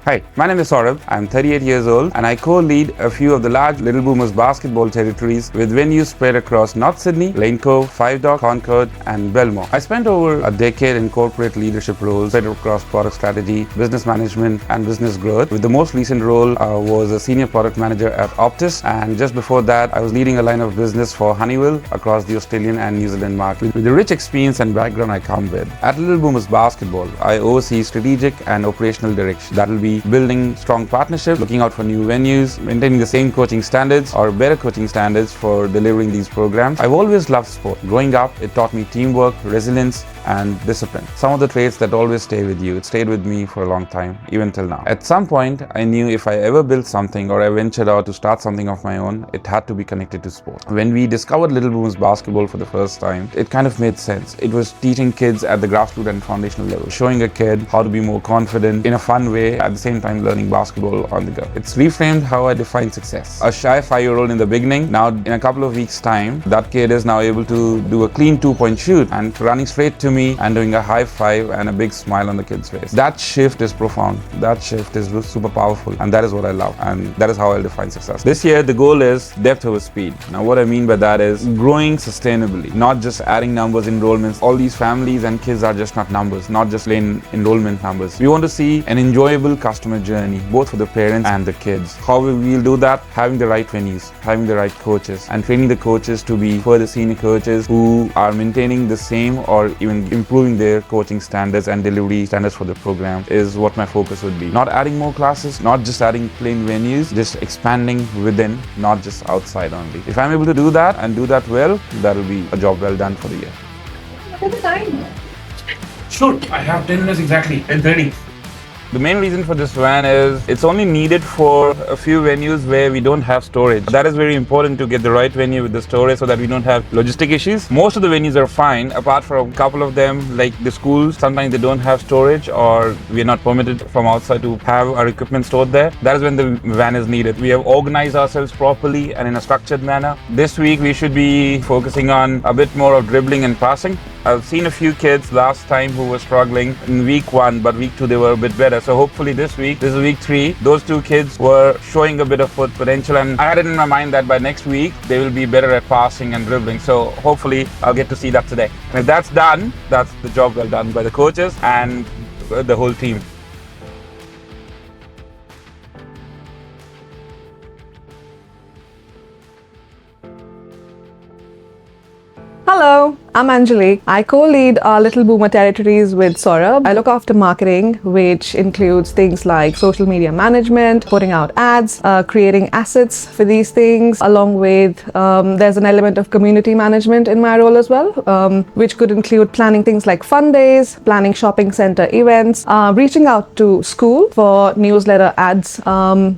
Hi, my name is Saurabh. I'm 38 years old and I co-lead a few of the large Little Boomers basketball territories with venues spread across North Sydney, Cove, 5 Dock, Concord and Belmore. I spent over a decade in corporate leadership roles spread across product strategy, business management and business growth. With the most recent role was a senior product manager at Optus, and just before that I was leading a line of business for Honeywell across the Australian and New Zealand market. With the rich experience and background I come with, at Little Boomers Basketball, I oversee strategic and operational direction. That will be building strong partnerships, looking out for new venues, maintaining the same coaching standards or better coaching standards for delivering these programs. I've always loved sport. Growing up, it taught me teamwork, resilience, and discipline. Some of the traits that always stay with you. It stayed with me for a long time, even till now. At some point, I knew if I ever built something or I ventured out to start something of my own, it had to be connected to sport. When we discovered Little Boomers Basketball for the first time, it kind of made sense. It was teaching kids at the grassroots and foundational level, showing a kid how to be more confident in a fun way, at the same time learning basketball on the go. It's reframed how I define success. A shy 5-year-old in the beginning, now in a couple of weeks' time, that kid is now able to do a clean 2-point shoot and running straight to me and doing a high five and a big smile on the kid's face. That shift is profound. That shift is super powerful, and that is what I love, and that is how I'll define success. This year, the goal is depth over speed. Now, what I mean by that is growing sustainably, not just adding numbers, enrollments. All these families and kids are just not numbers, not just plain enrollment numbers. We want to see an enjoyable customer journey, both for the parents and the kids. How we'll do that? Having the right venues, having the right coaches, and training the coaches to be further senior coaches who are maintaining the same or even improving their coaching standards and delivery standards for the program is what my focus would be. Not adding more classes, not just adding plain venues, just expanding within, not just outside only. If I'm able to do that and do that well, that'll be a job well done for the year. What is the time? Sure, I have 10 minutes exactly, 10:30. The main reason for this van is it's only needed for a few venues where we don't have storage. That is very important to get the right venue with the storage so that we don't have logistic issues. Most of the venues are fine, apart from a couple of them, like the schools. Sometimes they don't have storage or we are not permitted from outside to have our equipment stored there. That is when the van is needed. We have organized ourselves properly and in a structured manner. This week we should be focusing on a bit more of dribbling and passing. I've seen a few kids last time who were struggling in week 1, but week 2 they were a bit better. So hopefully this is week 3, those 2 kids were showing a bit of potential, and I had it in my mind that by next week they will be better at passing and dribbling. So hopefully I'll get to see that today. And if that's done, that's the job well done by the coaches and the whole team. Hello, I'm Angelique. I co-lead our Little Boomer territories with Saurabh. I look after marketing, which includes things like social media management, putting out ads, creating assets for these things, along with there's an element of community management in my role as well, which could include planning things like fun days, planning shopping center events, reaching out to school for newsletter ads.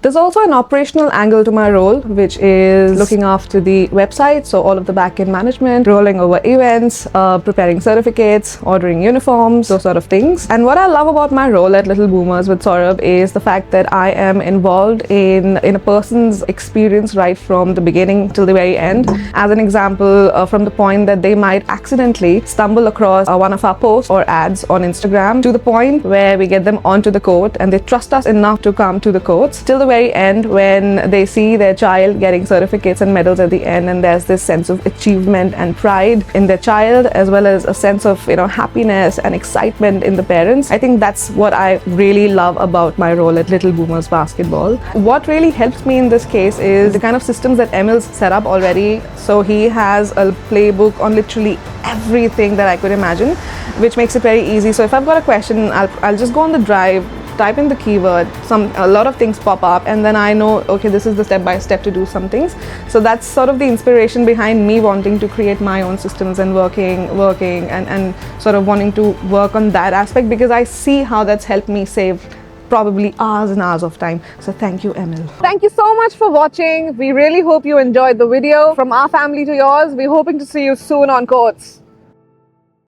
There's also an operational angle to my role, which is looking after the website, so all of the back-end management, rolling over events, preparing certificates, ordering uniforms, those sort of things. And what I love about my role at Little Boomers with Saurabh is the fact that I am involved in a person's experience right from the beginning till the very end. As an example, from the point that they might accidentally stumble across one of our posts or ads on Instagram, to the point where we get them onto the court and they trust us enough to come to the courts, till the very end when they see their child getting certificates and medals at the end, and there's this sense of achievement and pride in their child, as well as a sense of happiness and excitement in the parents. I think that's what I really love about my role at Little Boomers Basketball. What really helps me in this case is the kind of systems that Emil's set up already. So he has a playbook on literally everything that I could imagine, which makes it very easy. So if I've got a question, I'll just go on the drive, type in the keyword, a lot of things pop up, and then I know, okay, this is the step-by-step to do some things. So that's sort of the inspiration behind me wanting to create my own systems and working and sort of wanting to work on that aspect, because I see how that's helped me save probably hours and hours of time. So thank you, Emil. Thank you so much for watching. We really hope you enjoyed the video. From our family to yours, we're hoping to see you soon on courts.